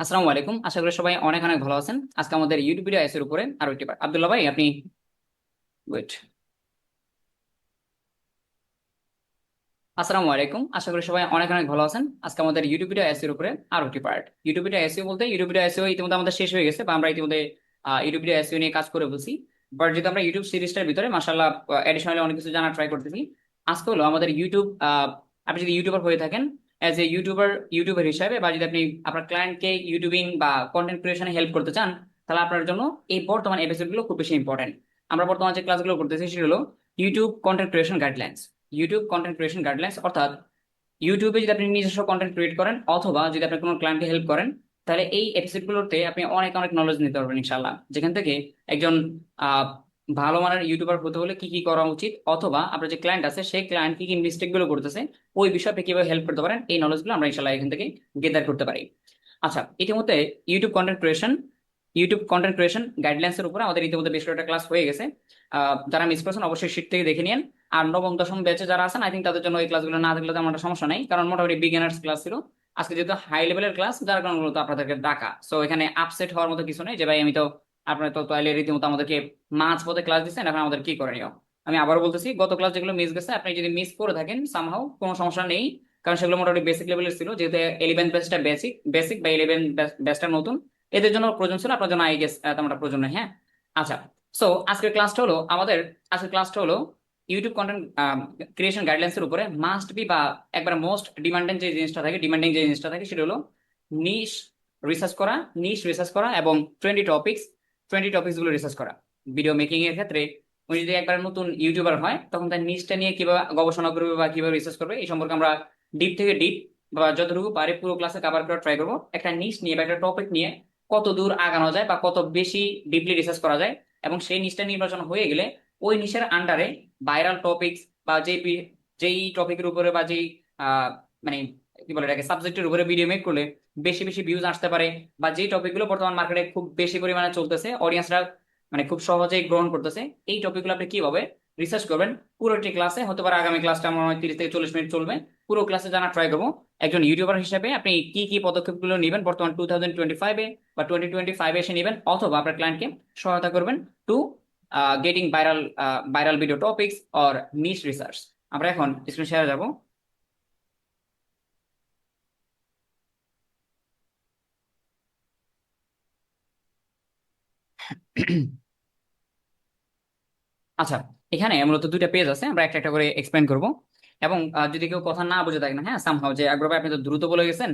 আসসালামু আলাইকুম, আশা করি সবাই অনেক অনেক ভালো আছেন। আজকে আমাদের ইউটিউব ভিডিও এর উপরে আরো একটি বার আব্দুল্লাহ ভাই আপনি ওয়েট। আসসালামু আলাইকুম, আশা করি সবাই অনেক অনেক ভালো আছেন। আজকে আমাদের ইউটিউব ভিডিও এর উপরে আরো একটি পার্ট। ইউটিউব ভিডিও এসইও বলতে ইউটিউব ভিডিও এসইও ইতিমধ্যে আমাদের শেষ হয়ে গেছে, বা আমরা ইতিমধ্যে ইউটিউব ভিডিও এসইও নিয়ে কাজ করে বলছি। বাট যেহেতু আমরা ইউটিউব সিরিজটার ভিতরে মাশাআল্লাহ এডিশনালি অনেক কিছু জানা ট্রাই করতেছি। আজকে হলো আমাদের ইউটিউব, আপনি যদি ইউটিউবার হয়ে থাকেন, অ্যাজ এ ইউটিউবার হিসাবে, বা যদি আপনি আপনার ক্লায়েন্টকে ইউটিউবিং বা কন্টেন্ট ক্রিয়েশনে হেল্প করতে চান, তাহলে আপনার জন্য এই বর্তমান এপিসোডগুলো খুব বেশি ইম্পর্টেন্ট। আমরা বর্তমানে যে ক্লাসগুলো করতেছি সেটা হলো YouTube content creation guidelines. YouTube content creation guidelines অর্থাৎ ইউটিউবে যদি আপনি নিজস্ব কন্টেন্ট ক্রিয়েট করেন অথবা যদি আপনি কোনো ক্লায়েন্টকে হেল্প করেন, তাহলে এই এপিসোডগুলোতে আপনি অনেক অনেক নলেজ নিতে পারবেন ইনশাল্লাহ। যেখান থেকে একজন আহ, ভালো মানের ইউটিউবার হতে হলে কি কি করা উচিত, অথবা আপনার যে ক্লায়েন্ট আছে সেই ক্লায়েন্ট কি কি মিস্টেক গুলো করতেছে, ওই বিষয়ে আপনি কিভাবে হেল্প করতে পারেন, এই নলেজগুলো আমরা ইনশাল্লাহ এখান থেকে গেদার করতে পারি। আচ্ছা, ইতিমধ্যে YouTube content creation YouTube content creation guidelines এর উপরে আমাদের ইতিমধ্যে বেশ কয়েকটা ক্লাস হয়ে গেছে। যারা মিস করেছেন অবশ্যই শীট থেকে দেখে নিন। আর নবম দশম ব্যাচে যারা আছেন, আই থিঙ্ক তাদের জন্য এই ক্লাসগুলো না থাকলে তেমন একটা সমস্যা নাই, কারণ মোটামুটি বিগিনার্স ক্লাস ছিল। আজকে যেহেতু হাই লেভেলের ক্লাস, যার কারণে মূলত আপনাদেরকে ডাকা, সো এখানে আপসেট হওয়ার মতো কিছু নেই যে ভাই আমি তো আপনার তো তাইলে রীতিমতো আমাদেরকে মাঝ পথে ক্লাস দিচ্ছেন, এখন আমাদের কি করণীয়। আমি আবারও বলতেছি, গত ক্লাস যেগুলো মিস গেছে আপনি যদি মিস করে থাকেন সামহাও কোনো সমস্যা নেই, কারণ সেগুলো মোটামুটি বেসিক লেভেলের ছিল। যেহেতু 11 ব্যাচটা বেসিক বেসিক বা 11 ব্যাচটা নতুন, এদের জন্য প্রয়োজন ছিল, আপনার জন্য আই গেস তেমন একটা প্রয়োজন নেই। হ্যাঁ, আচ্ছা। সো আজকের ক্লাসটা হলো ইউটিউব কন্টেন্ট ক্রিয়েশন গাইডলাইন্স এর উপরে মাস্ট বি বা একবার মোস্ট ডিমান্ডিং যে জিনিসটা থাকে সেটা হলো নিশ নিশ রিসার্চ করা এবং ট্রেন্ডি টপিকস গুলো রিসার্চ করা। ভিডিও মেকিং এর ক্ষেত্রে উনি যদি একবার নতুন ইউটিউবার হয়, তখন তার নিশটা নিয়ে কিভাবে গবেষণা করবে বা কিভাবে রিসার্চ করবে, এই সম্পর্কে আমরা ডিপ থেকে ডিপ বা যতটুকু পারি পুরো ক্লাসে কভার করার ট্রাই করবো। একটা নিশ নিয়ে বা একটা টপিক নিয়ে কত দূর আগানো যায় বা কত বেশি ডিপলি রিসার্চ করা যায়, এবং সেই নিশটা নির্বাচন হয়ে গেলে ওই নিশের আন্ডারে ভাইরাল টপিকস বা যেই টপিকের উপরে বা যেই আহ, মানে কি বলে এটাকে সাবজেক্টের উপরে ভিডিও মেক করলে বেশি বেশি ভিউজ আসতে পারে, বা যেই টপিকগুলো বর্তমান মার্কেটে খুব বেশি পরিমাণে চলতেছে, অডিয়েন্সরা খুব সহজেই গ্রহণ করতেছে, এই টপিকগুলো আপনি কিভাবে রিসার্চ করবেন পুরোটি ক্লাসে হতে পারে। আগামী ক্লাসটা আমার মনে হয় 30 থেকে 40 মিনিট চলবে। পুরো ক্লাসে জানা ট্রাই করবো একজন ইউটিউবার হিসেবে আপনি কি কি পদক্ষেপগুলো নেবেন বর্তমান 2025-এ বা 2025-এ এসে নেবেন, অথবা আপনার ক্লায়েন্টকে সহায়তা করবেন to getting viral video topics or niche research. আমরা এখন স্ক্রিন শেয়ারে যাব। আচ্ছা, এখানে মূলত দুইটা পেজ আছে, আমরা একটা একটা করে এক্সপ্লেন করব। এবং যদি কেউ কথা না বুঝে থাকেন, হ্যাঁ সামহাও যে আগ্রহ ভাই আপনি তো দ্রুত বলে গেছেন,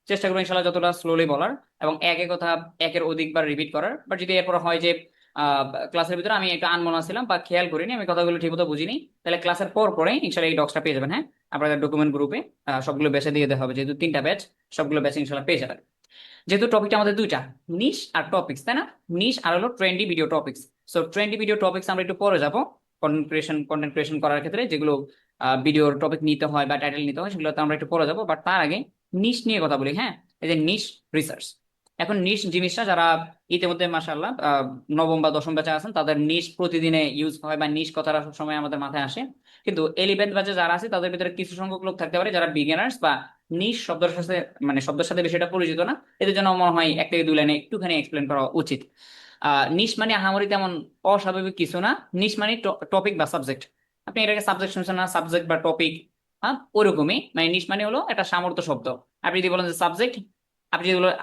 চেষ্টা করবো ইনশাল্লাহ যতটা স্লোলি বলার এবং একের কথা একের অধিকবার রিপিট করার। বাট যদি এরপর হয় যে ক্লাসের ভিতরে আমি একটু আনমনা ছিলাম বা খেয়াল করিনি, আমি কথাগুলো ঠিকমতো বুঝিনি, তাহলে ক্লাসের পর পরে ইনশাল্লাহ এই ডক্সটা পেয়ে যাবেন। হ্যাঁ, আপনাদের ডকুমেন্ট গ্রুপে সবগুলো ব্যাচে দিয়ে দেওয়া হবে, যেহেতু 3টা ব্যাচ, সবগুলো ব্যাচে ইনশাল্লাহ পেয়ে যাবেন। যেহেতু টপিকটা আমাদের দুইটা, নিশ আর টপিক্স, তাই না? নিশ আর হলো trendy video topics. So trendy video topics আমরা একটু পরে যাব। কন্টেন্ট ক্রিয়েশন করার ক্ষেত্রে যেগুলো ভিডিওর টপিক নিতে হয় বা টাইটেল নিতে হয়, সেগুলো তো আমরা একটু পরে যাবো। বাট তার আগে নিশ নিয়ে কথা বলি। হ্যাঁ, এই যে নিশ রিসার্চ, এখন নিশ জিনিসটা যারা ইতিমধ্যে মাশাআল্লাহ নবম বা দশম ব্যাচে আছেন, তাদের নিশ প্রতিদিনে ইউজ হয় বা নিশ কথাটা সবসময় আমাদের মাথায় আসে। কিন্তু 11 ব্যাচে যারা আছে তাদের ভিতরে কিছু সংখ্যক লোক থাকতে পারে যারা বিগিনার্স বা নিশ শব্দের সাথে শব্দের সাথে বিষয়টা পরিচিত না। এদের জন্য মনে হয় 1 থেকে 2 লাইনে একটুখানি এক্সপ্লেন করা উচিত। নিশ মানে আহামরি তেমন অস্বাভাবিক কিছু না। নিশ মানে টপিক বা সাবজেক্ট। আপনি এটাকে সাবজেক্ট শুনছেন না, সাবজেক্ট বা টপিক, হ্যাঁ ওরকমই। নিশ মানে হলো একটা সামর্থ্য শব্দ। আপনি যদি বলেন যে সাবজেক্ট,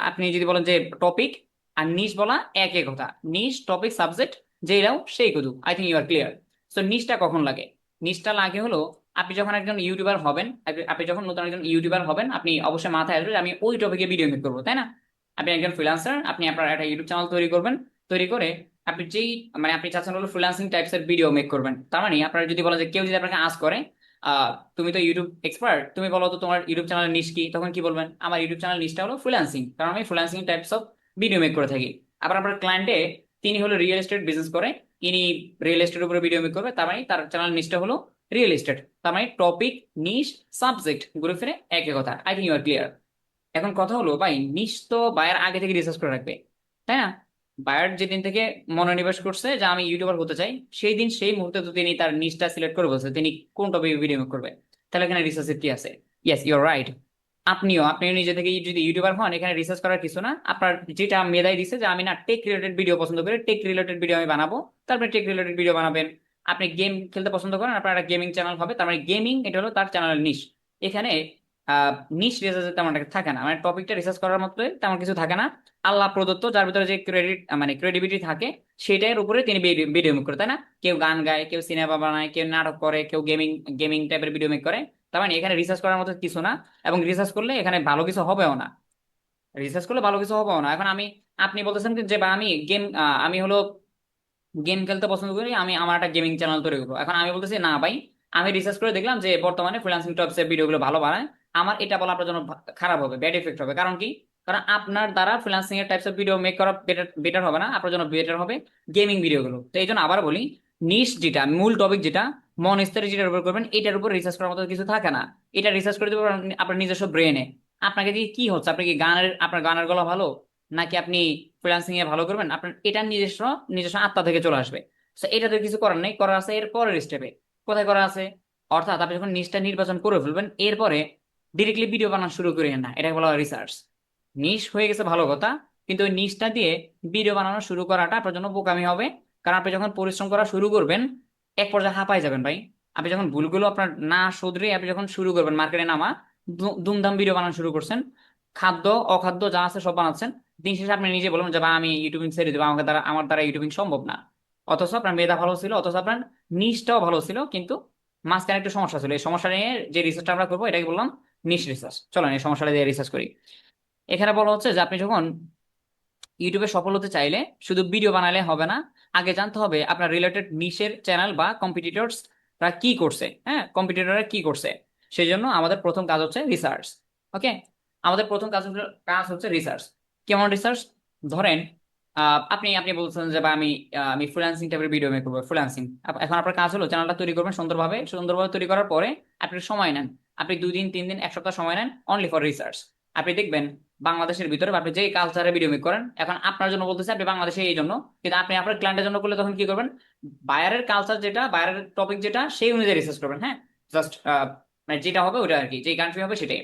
আপনি যদি বলেন যে টপিক, আর নিশ বলা একই কথা। নিশ টপিক সাবজেক্ট যেই নাও সেই কদু, I think you are clear. So নিশটা কখন লাগে? নিশটা লাগে হলো আপনি যখন একজন ইউটিউবার হবেন, আপনি যখন নতুন একজন ইউটিউবার হবেন, আপনি অবশ্যই মাথায় আসবে যে আমি ওই টপিকে ভিডিও মেক করবো, তাই না? আপনি একজন ফ্রিল্যান্সার, আপনি আপনার একটা ইউটিউব চ্যানেল তৈরি করবেন। তৈরি করে আপনি যেই আপনি চাচ্ছেন হলো ফ্রিল্যান্সিং টাইপস এর ভিডিও মেক করবেন। তার মানে আপনারা যদি বলেন যে কেউ যদি আপনাকে আস্ক করে তুমি তো ইউটিউব এক্সপার্ট, তুমি বলো তো তোমার ইউটিউব চ্যানেলের নিশ কি, তখন কি বলবেন? আমার ইউটিউব চ্যানেল নিশটা হলো ফ্রিল্যান্সিং, কারণ আমি freelancing types of video make করে থাকি। আবার আপনার ক্লায়েন্টে তিনি হলো রিয়েল এস্টেট বিজনেস করে, ইনি রিয়েল এস্টেট উপরে ভিডিও মেক করবে, তার মানে তার চ্যানেল নিশটা হলো রিয়েল এস্টেট। তার মানে টপিক, নিশ, সাবজেক্ট ঘুরে ফিরে একই কথা। I think you are clear. এখন কথা হলো ভাই, নিশ তো বায়ার আগে থেকে রিসার্চ করে রাখবে, তাই না? বায়ার যেদিন থেকে মনোনিবেশ করছে যে আমি ইউটিউবার হতে চাই, সেই দিন সেই মুহূর্তে তো তিনি তার নিশটা সিলেক্ট করে বলছে তিনি কোন টপিকে ভিডিও মেক করবে। তাহলে এখানে রিসার্চের কি আছে? Yes, you are right. আপনিও নিজে থেকে যদি ইউটিউবার হন, এখানে রিসার্চ করার কিছু না। আপনার যেটা মেধাই দিছে যে আমি না টেক রিলেটেড ভিডিও পছন্দ করি, টেক রিলেটেড ভিডিও আমি বানাবো, তারপরে টেক রিলেটেড ভিডিও বানাবেন। আপনি গেম খেলতে পছন্দ করেন, আপনার একটা গেমিং চ্যানেল হবে, তার মানে গেমিং এটা হলো তার চ্যানেলের নিশ। এখানে নিশ রিসার্চ তেমন একটা থাকে না, মানে টপিকটা রিসার্চ করার মতো তেমন কিছু থাকে না। আল্লাহ প্রদত্ত যার ভিতরে যে ক্রেডিট মানে ক্রেডিবিলিটি থাকে সেটার উপরে তিনি ভিডিও মেক করে, তাই না? কেউ গান গায়, কেউ সিনেমা বানায়, কেউ নাটক করে, কেউ গেমিং গেমিং টাইপের ভিডিও মেক করে। তার মানে এখানে রিসার্চ করার মতো কিছু না, এবং রিসার্চ করলে এখানে ভালো কিছু হবেও না। রিসার্চ করলে ভালো কিছু হবেও না। এখন আপনি বলতেছেন কি যে বা আমি হলো গেম খেলতে পছন্দ করি, আমি আমার একটা গেমিং চ্যানেল তৈরি করবো। এখন আমি বলতেছি না ভাই, আমি রিসার্চ করে দেখলাম যে বর্তমানে ফ্রিল্যান্সিং টপসের ভিডিওগুলো ভালো বানায়। আমার এটা বলা আপনার জন্য খারাপ হবে, ব্যাড ইফেক্ট হবে। কারণ কি? কারণ আপনার দ্বারা ফ্রিল্যান্সিং এর টাইপস অফ ভিডিও মেক করা বেটার বেটার হবে না, আপনার জন্য বেটার হবে গেমিং ভিডিওগুলো। তো এই জন্য আবার বলি, নিশ যেটা মূল টপিক, যেটা মন স্তরে যেটার উপর করবেন, এটার উপর রিসার্চ করার মতো কিছু থাকে না। এটা রিসার্চ করে দেবেন আপনার নিজস্ব ব্রেনে। আপনাকে দিয়ে কি হচ্ছে? আপনি কি আপনার গানের গলা ভালো, নাকি আপনি ফ্রিল্যান্সিং এ ভালো করবেন? আপনার এটা নিজস্ব নিজস্ব আত্মা থেকে চলে আসবে। তো এটাতে কিছু করার নেই, করা আছে এর পরের স্টেপে। কোথায় করা আছে? অর্থাৎ আপনি যখন নিশটা নির্বাচন করে ফেলবেন, এরপরে ডিরেক্টলি ভিডিও বানানো শুরু করিয়েন না, এটা বলা হয় রিসার্চ। নিশ হয়ে গেছে ভালো কথা, কিন্তু ওই নিশটা দিয়ে ভিডিও বানানো শুরু করাটা আপনার জন্য বোকামি হবে। কারণ আপনি যখন পরিশ্রম করা শুরু করবেন, এক পর্যায়ে হাঁপাই যাবেন ভাই। আপনি যখন ভুলগুলো আপনার না শুধরে আপনি যখন শুরু করবেন মার্কেটে নামা, দুমদাম ভিডিও বানানো শুরু করছেন, খাদ্য অখাদ্য যা আছে সব বানাচ্ছেন, দিন শেষে আপনি নিজে বলবেন যে বা আমি ইউটিউবিং ছেড়ে দেবো, আমার দ্বারা ইউটিউবিং সম্ভব না। অথচ আপনার মেধা ভালো ছিল, অথচ আপনার নিশটাও ভালো ছিল, কিন্তু মাঝখানে একটু সমস্যা ছিল। এই সমস্যা নিয়ে যে রিসার্চটা আমরা করবো এটাকে বললাম নিশ রিসার্চ। চলেন এই সমস্যাটা দিয়ে রিসার্চ করি। এখানে বলা হচ্ছে যে আপনি যখন ইউটিউবে সফল হতে চাইলে শুধু ভিডিও বানালে হবে না, আগে জানতে হবে আপনার রিলেটেড নিশের চ্যানেল বা কম্পিটিটরসরা কি করছে। হ্যাঁ, কম্পিটিটররা কি করছে। সেই জন্য আমাদের প্রথম কাজ হচ্ছে রিসার্চ। ওকে, আমাদের প্রথম কাজ হচ্ছে রিসার্চ। কেমন রিসার্চ? ধরেন আপনি আপনি বলছেন যে বা আমি ফ্রিল্যান্সিং টাইপের ভিডিও মেক করবো, ফ্রিল্যান্সিং। এখন আপনার কাজ হলো চ্যানেলটা তৈরি করবেন সুন্দরভাবে, সুন্দরভাবে তৈরি করার পরে আপনি সময় নেন। আপনি 2 দিন 3 দিন 1 সপ্তাহ সময় নেন অনলি ফর রিসার্চ। আপনি দেখবেন বাংলাদেশের ভিতরে বা আপনি যে কালচারে ভিডিও মেক করেন, এখন আপনার জন্য বলতেছে আপনি বাংলাদেশে এই জন্য, কিন্তু আপনি আপনার ক্লায়েন্টের জন্য করলে তখন কি করবেন? বায়ারের কালচার যেটা, বায়ারের টপিক যেটা, সেই অনুযায়ী রিসার্চ করবেন। হ্যাঁ, জাস্ট মানে যেটা হবে ওটা আর কি, যে কান্ট্রি হবে সেটাই।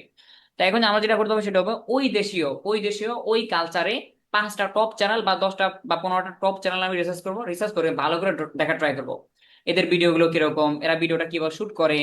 তাই এখন আমরা যেটা করতে হবে সেটা হবে ওই দেশীয় ওই কালচারে 5টা টপ চ্যানেল বা 10টা বা 15টা টপ চ্যানেল আমি রিসার্চ করবো। রিসার্চ করে ভালো করে দেখা ট্রাই করবো এদের ভিডিওগুলো কিরকম, এরা ভিডিওটা কিভাবে শুট করে,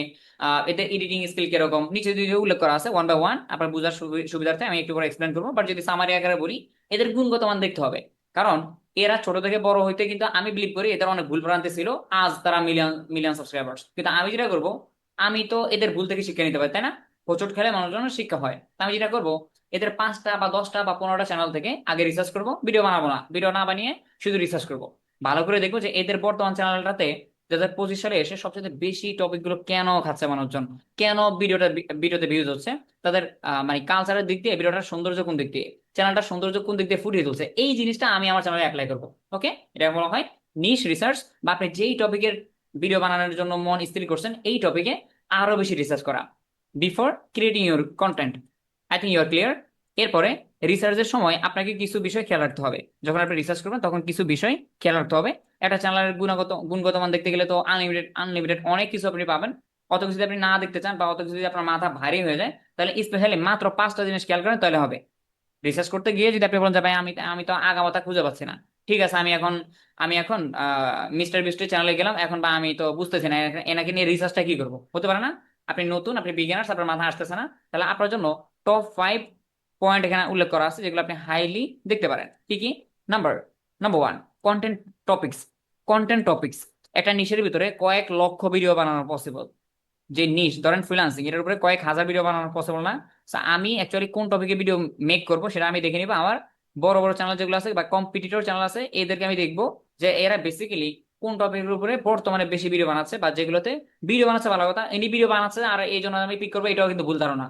এদের এডিটিং স্কিল কিরকম। নিচে যদি উল্লেখ করা আছে ওয়ান বাই ওয়ান, আপনার বোঝার সুবিধার্থে আমি একটু করে এক্সপ্লেন করবো। বাট যদি সামারি আকারে বলি, এদের গুণগত মান দেখতে হবে। কারণ এরা ছোট থেকে বড় হইতে, কিন্তু আমি বিলিভ করি এদের অনেক ভুল ভ্রান্তি ছিল, আজ তারা মিলিয়ন মিলিয়ন সাবস্ক্রাইবার্স। কিন্তু আমি যেটা করবো, আমি তো এদের ভুল থেকে শিক্ষা নিতে পারি, তাই না? হোঁচট খেলে মানুষজনের শিক্ষা হয়। তা আমি যেটা করবো, এদের 5টা বা 10টা বা 15টা চ্যানেল থেকে আগে রিসার্চ করবো, ভিডিও বানাবো না, ভিডিও না বানিয়ে শুধু রিসার্চ করবো। ভালো করে দেখবো যে এদের বর্তমান চ্যানেলটাতে 2025 সালে এসে সবচেয়ে বেশি টপিক গুলো কেন খাচ্ছে মানুষজন, কেন ভিডিওতে ভিউজ হচ্ছে, তাদের মানে কালচারের দিক দিয়ে ভিডিওটার সৌন্দর্য কোন দিক দিয়ে, চ্যানেলটার সৌন্দর্য কোন দিক দিয়ে ফুটিয়ে তুলছে, এই জিনিসটা আমি আমার চ্যানেলে অ্যাপ্লাই করবো। ওকে, এটা বলা হয় নিশ রিসার্চ। বা আপনি যেই টপিকের ভিডিও বানানোর জন্য মন স্থির করছেন, এই টপিকে আরো বেশি রিসার্চ করা before creating your content. I think you are clear. এরপরে রিসার্চের সময় আপনাকে কিছু বিষয় খেয়াল রাখতে হবে। যখন আপনি রিসার্চ করবেন তখন কিছু বিষয় খেয়াল রাখতে হবে। একটা চ্যানেলের গুণগত মান দেখতে গেলে তো আনলিমিটেড আনলিমিটেড অনেক কিছু আপনি পাবেন। অত কিছু যদি আপনি না দেখতে চান বা অত কিছু যদি আপনার মাথা ভারী হয়ে যায়, তাহলে স্পেশালি মাত্র 5টা জিনিস খেয়াল করেন তাহলে হবে। রিসার্চ করতে গিয়ে যদি আপনি বলেন যে ভাই আমি আমি তো আগামাথা খুঁজে পাচ্ছি না, ঠিক আছে, আমি এখন মিস্টার বিস্টের চ্যানেলে গেলাম এখন, বা আমি তো বুঝতেছি না এনাকে নিয়ে রিসার্চটা কি করবো, হতে পারে না। আপনি নতুন, আপনি বিগিনার্স, আপনার মাথা আসতেছে না, তাহলে আপনার জন্য টপ 5 পয়েন্ট এখানে উল্লেখ করা আছে যেগুলো আপনি হাইলি দেখতে পারেন। কি কি? Number number 1, content topics. Content topics, একটা নিশের ভিতরে কয়েক লক্ষ ভিডিও বানানো পসিবল। যে নিশ ধরেন ফ্রিল্যান্সিং, এটার উপরে কয়েক হাজার ভিডিও বানানো পসিবল না। So, আমি অ্যাকচুয়ালি কোন টপিকে ভিডিও মেক করব সেটা আমি দেখে নিব। আমার বড় বড় চ্যানেল যেগুলো আছে বা কম্পিটিটর চ্যানেল আছে, এদেরকে আমি দেখবো যে এরা বেসিক্যালি কোন টপিকের উপরে বর্তমানে বেশি ভিডিও বানাচ্ছে, বা যেগুলোতে ভিডিও বানাচ্ছে ভালো কথা, এনি ভিডিও বানাচ্ছে আর এই জন্য আমি পিক করবো, এটাও কিন্তু ভুল ধারণা।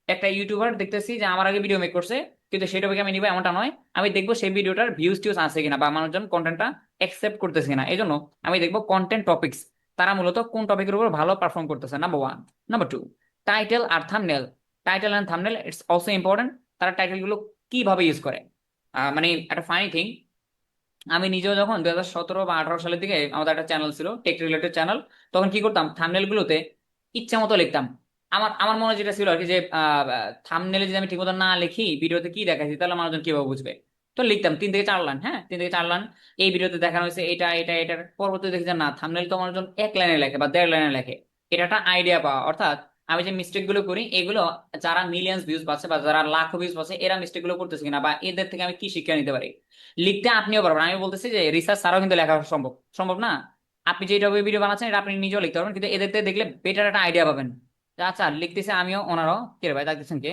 একটা ইউটিউবার দেখতেছি যে আমার আগে ভিডিও মেক করছে, কিন্তু সেই টপিকে আমি নিবো এমনটা নয়। আমি দেখবো সেই ভিডিওটার ভিউজ টিউজ আছে কিনা, বা মানুষজন কন্টেন্টটা অ্যাকসেপ্ট করতেছে কিনা। এই জন্য আমি দেখবো কন্টেন্ট টপিক্স, তারা মূলত কোন টপিকের উপর ভালো পারফর্ম করতেছে, নাম্বার 1। নাম্বার 2, টাইটেল আর thumbnail. Title and thumbnail it's also important. তারা টাইটেল গুলো কিভাবে ইউজ করে, মানে একটা ফানি থিং, আমি নিজেও যখন 2017 বা 18 সালের দিকে আমাদের একটা চ্যানেল ছিল টেক রিলেটেড চ্যানেল, তখন কি করতাম, থাম্বনেল গুলোতে ইচ্ছা মতো লিখতাম। আমার আমার মনে যেটা ছিল আর কি, যে থাম্বনেলে যদি আমি ঠিক মতো না লিখি ভিডিওতে কি দেখাচ্ছি, তাহলে মানুষজন কিভাবে বুঝবে। তো লিখতাম 3 থেকে 4 লাইন, হ্যাঁ 3 থেকে 4 লাইন, এই ভিডিওতে দেখানো হয়েছে এটা এটা এটার। পরবর্তীতে দেখি যে না, থাম্বনেল তো মানুষজন 1 লাইনে লেখে বা 1.5 লাইনে লেখে। এটা একটা আইডিয়া পাওয়া, অর্থাৎ আমি যে মিস্টেক গুলো করি এগুলো যারা মিলিয়ন্স ভিউজ পাচ্ছে বা যারা লাখ ভিউজ পাচ্ছে এরা মিস্টেক গুলো করতেছে কিনা, বা এদের থেকে আমি কি শিক্ষা নিতে পারি। লিখতে আপনিও পারবেন, আমি বলতেছি যে রিসার্চ ছাড়াও কিন্তু লেখা সম্ভব, সম্ভব না? আপনি যে টপিকে ভিডিও বানাচ্ছেন এটা আপনি নিজেও লিখতে পারবেন, কিন্তু এদের থেকে দেখলে বেটার একটা আইডিয়া পাবেন। আচ্ছা লিখতেছে আমিও, ওনারাও। কে রে ভাই ডাকতেছেন কে?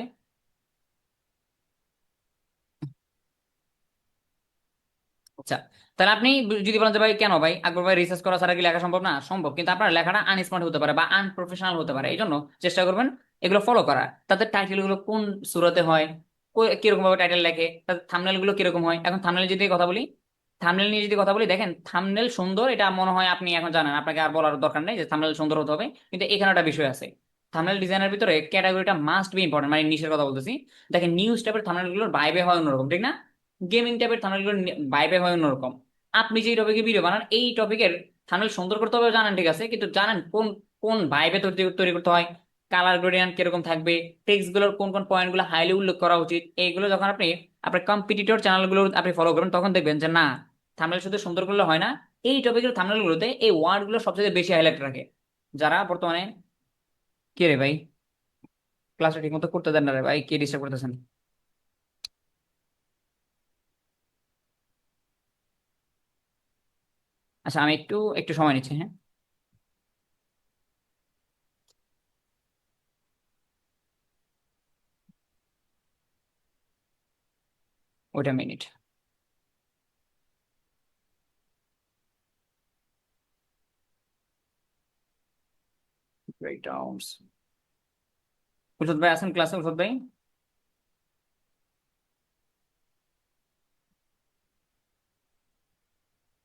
আচ্ছা, তাহলে আপনি যদি বলেন যে ভাই কেন ভাই আকবর ভাই রিসার্চ করা ছাড়া কি লেখা সম্ভব? না, সম্ভব, কিন্তু আপনার লেখাটা আনস্মার্ট হতে পারে বা আনপ্রফেশনাল হতে পারে। এই জন্য চেষ্টা করবেন এগুলো ফলো করা। তাদের টাইটেল গুলো কোন সুরতে হয়, কিরকম ভাবে টাইটেল লেখে, তাদের থাম্বনেল গুলো কিরকম হয়। এখন থাম্বনেল যদি কথা বলি, থাম্বনেল নিয়ে যদি কথা বলি, দেখেন থাম্বনেল সুন্দর এটা মনে হয় আপনি এখন জানেন, আপনাকে আর বলার দরকার নেই যে থাম্বনেল সুন্দর হতে হবে। কিন্তু এখানে একটা বিষয় আছে, থাম্বনেল ডিজাইনের ভিতরে ক্যাটাগরিটা মাস্ট বি ইম্পর্টেন্ট, মানে নিশের কথা বলতেছি। দেখেন নিউজ টাইপের থাম্বনেল গুলোর ভাইবে হয় অন্যরকম, ঠিক না? গেমিং টাইপের থাম্বনেল গুলোর ভাইবে হয় অন্যরকম। আপনি যে টপিকে ভিডিও বানান এই টপিকের থাম্বনেল সুন্দর করতে হবে জানেন, ঠিক আছে, কিন্তু জানেন কোন কোন ভাইবে তৈরি তৈরি করতে হয়, কালার গ্রেডিয়েন্ট কিরকম থাকবে, টেক্সট গুলোর কোন কোন পয়েন্ট গুলো হাইলি উল্লেখ করা উচিত। এইগুলো যখন আপনি আপনার কম্পিটিটর চ্যানেলগুলো আপনি ফলো করবেন, তখন দেখবেন যে না, থাম্বনেল শুধু সুন্দর করলে হয় না, এই টপিকের থাম্বনেল গুলোতে এই ওয়ার্ড গুলো সবচেয়ে বেশি হাইলাইট রাখে। যারা বর্তমানে, কে রে ভাই, ক্লাসটা ঠিক মতো করতে দেন না রে ভাই, কে ডিস্টার্ব করতেছেন? আচ্ছা আমি একটু একটু সময় নিচ্ছি, হ্যাঁ। ওইটা মিনিট ব্রেকডাউনস। উষদ ভাই আছেন ক্লাসে? উষদ ভাই,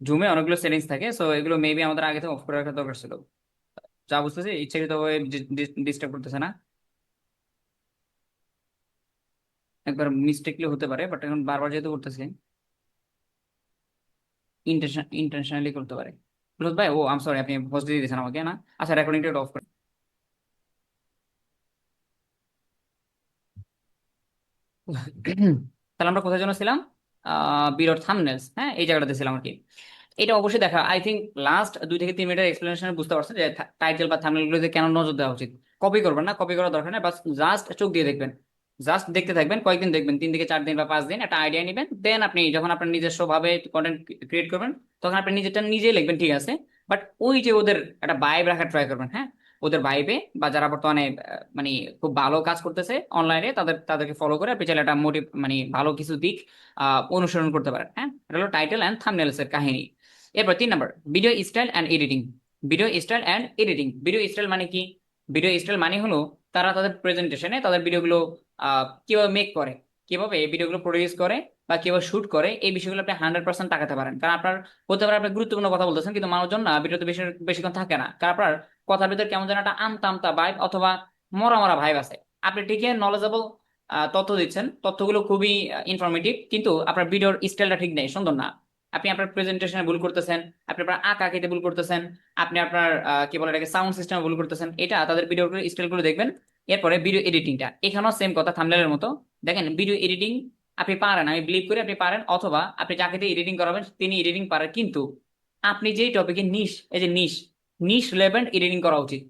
জুমে অনেকগুলো সেটিংস থাকে, সো এগুলো মেবি আমাদের আগে থেকে অফ করে রাখা দরকার ছিল। যা বুঝতেছি ইচ্ছাকৃতভাবে ডিস্টার্ব করতেছে না। একবার মিস্টেকলি হতে পারে, বাট এখন বারবার যেহেতু করতেছে, ইন্টেনশনালি করতে পারে। বুঝত ভাই, ও আম সরি, আপনি হোস্ট দিয়ে দিয়েছেন আমাকে না? আচ্ছা রেকর্ডিংটা অফ করে। তাহলে আমরা কোথায় যেন ছিলাম? বিরড থাম্বনেলস, হ্যাঁ এই জায়গাটাতে ছিলাম আর কি। এটা অবশ্যই দেখা, আই থিঙ্ক লাস্ট 2 থেকে 3 মিনিটের এক্সপ্লেনেশন বুঝতে পারছেন যে টাইটেল বা থাম্বনেল গুলোতে কেন নজর দেওয়া উচিত। কপি করবেন না, কপি করার দরকার নেই, বাস জাস্ট চোখ দিয়ে দেখবেন, জাস্ট দেখতে থাকবেন, কয়েকদিন দেখবেন, 3 থেকে 4 দিন বা 5 দিন একটা আইডিয়া নেবেন, দেন আপনি যখন আপনার নিজস্ব ভাবে কন্টেন্ট ক্রিয়েট করবেন, তখন আপনি নিজেরটা নিজেই লিখবেন, ঠিক আছে। বাট ওই যে ওদের একটা ভাইব রাখার ট্রাই করবেন, হ্যাঁ। ওদের ভাইবে বা যারা বর্তমানে মানে খুব ভালো কাজ করতেছে অনলাইনে, তাদেরকে ফলো করে আপনি চাইলে একটা মোটিভ মানে ভালো কিছু দিক অনুসরণ করতে পারেন, হ্যাঁ। এটা হলো টাইটেল অ্যান্ড থাম্বনেলস এর কাহিনী। এরপর 3 number, video style and editing. Video style and editing, video style মানে কি? ভিডিও স্টাইল মানে হলো তারা তাদের প্রেজেন্টেশনে তাদের ভিডিওগুলো কিভাবে মেক করে, কিভাবে এই ভিডিওগুলো প্রডিউস করে বা কিভাবে শুট করে, এই বিষয়গুলো আপনি 100% তাকাতে পারেন। কারণ আপনার হতে পারে আপনি গুরুত্বপূর্ণ কথা বলতেছেন, কিন্তু মানুষজন না ভিডিওতে বেশি বেশিক্ষণ থাকে না, কারণ আপনার কথার ভিতরে কেমন যেন একটা আমতা আমতা ভাইব অথবা মরা মরা ভাইব আছে। আপনি ঠিকই নলেজেবল তথ্য দিচ্ছেন, তথ্যগুলো খুবই ইনফরমেটিভ, কিন্তু আপনার ভিডিওর স্টাইলটা ঠিক নেই, সুন্দর না। আপনি আপনার প্রেজেন্টেশনে ভুল করতেছেন, আপনি আপনার আঁকা আঁকিতে ভুল করতেছেন, আপনি আপনার কি বলে এটাকে সাউন্ড সিস্টেমে ভুল করতেছেন, এটা তাদের ভিডিও স্টাইলগুলো দেখবেন। এরপরে ভিডিও এডিটিংটা, এখানেও সেম কথা থাম্বনেলের মতো। দেখেন ভিডিও এডিটিং আপনি পারেন, আমি বিলিভ করি আপনি পারেন, অথবা আপনি যাকে দিয়ে এডিটিং করাবেন তিনি এডিটিং পারেন, কিন্তু আপনি যেই টপিকে নিশ, এই যে নিশ, নিশ লেভেল এডিটিং করা উচিত।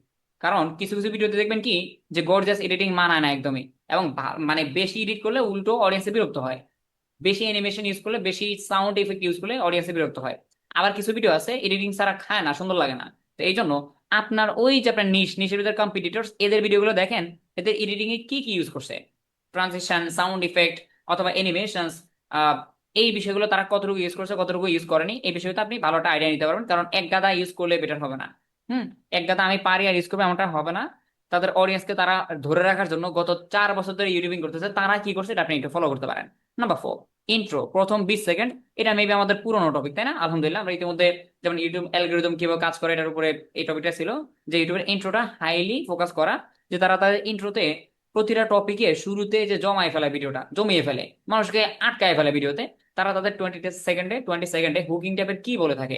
কারণ কিছু কিছু ভিডিওতে দেখবেন কি, যে গর্জাস এডিটিং মানায় না একদমই, এবং মানে বেশি এডিট করলে উল্টো অডিয়েন্সে বিরক্ত হয়, বেশি অ্যানিমেশন ইউজ করলে, বেশি সাউন্ড এফেক্ট ইউজ করলে অডিয়েন্সে বিরক্ত হয়। আবার কিছু ভিডিও আছে এডিটিং ছাড়া খায় না, সুন্দর লাগে না। তো এই জন্য আপনার ওই যে আপনার নিশের ভিতরে কম্পিটিটরস এদের ভিডিওগুলো দেখেন, এদের এডিটিং এ কি কি ইউজ করছে, ট্রানজিশন, সাউন্ড ইফেক্ট অথবা অ্যানিমেশনস, এই বিষয়গুলো তারা কতটুকু ইউজ করছে কতটুকু ইউজ করেনি, এই বিষয়টা আপনি ভালো একটা আইডিয়া নিতে পারবেন। কারণ এক গাদা ইউজ করলে বেটার হবে না। হুম, এক গাদা আমি পারি আর ইউজ করবো এমনটা হবে না। তাদের অডিয়েন্সকে তারা ধরে রাখার জন্য গত 4 বছর ধরে ইউটিউবিং করতেছে, তারা কি করছে এটা আপনি একটু ফলো করতে পারেন। নাম্বার 4, ইন্ট্রো, প্রথম 20 সেকেন্ড। এটা মেবি আমাদের পুরোনো টপিক, তাই না? আলহামদুলিল্লাহ আমরা ইতিমধ্যে, যেমন ইউটিউব অ্যালগোরিদম কিভাবে কাজ করে এটার উপরে এই টপিকটা ছিল, যে ইউটিউবের ইন্ট্রোটা হাইলি ফোকাস করা, যে তারা তাদের ইন্ট্রোতে প্রতিটা টপিকে শুরুতে যে জমায় ফেলা, ভিডিওটা জমিয়ে ফেলে, মানুষকে আটকায় ফেলে ভিডিওতে। তারা তাদের 20 সেকেন্ডে হুকিং টাইপের কি বলে থাকে,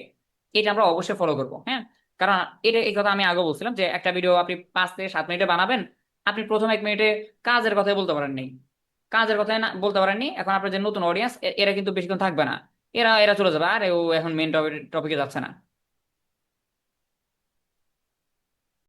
এটা আমরা অবশ্যই ফলো করবো, হ্যাঁ। কারণ এটা এই কথা আমি আগে বলছিলাম যে একটা ভিডিও আপনি 5 থেকে 7 মিনিটে বানাবেন, আপনি প্রথম 1 মিনিটে কাজের কথাই বলতে পারেননি, কাজের কথাই না বলতে পারেননি, এখন আপনার যে নতুন অডিয়েন্স এরা কিন্তু বেশিক্ষণ থাকবে না, এরা এরা চলে যাবে, আর ও এখন মেন টপিকে যাচ্ছে না।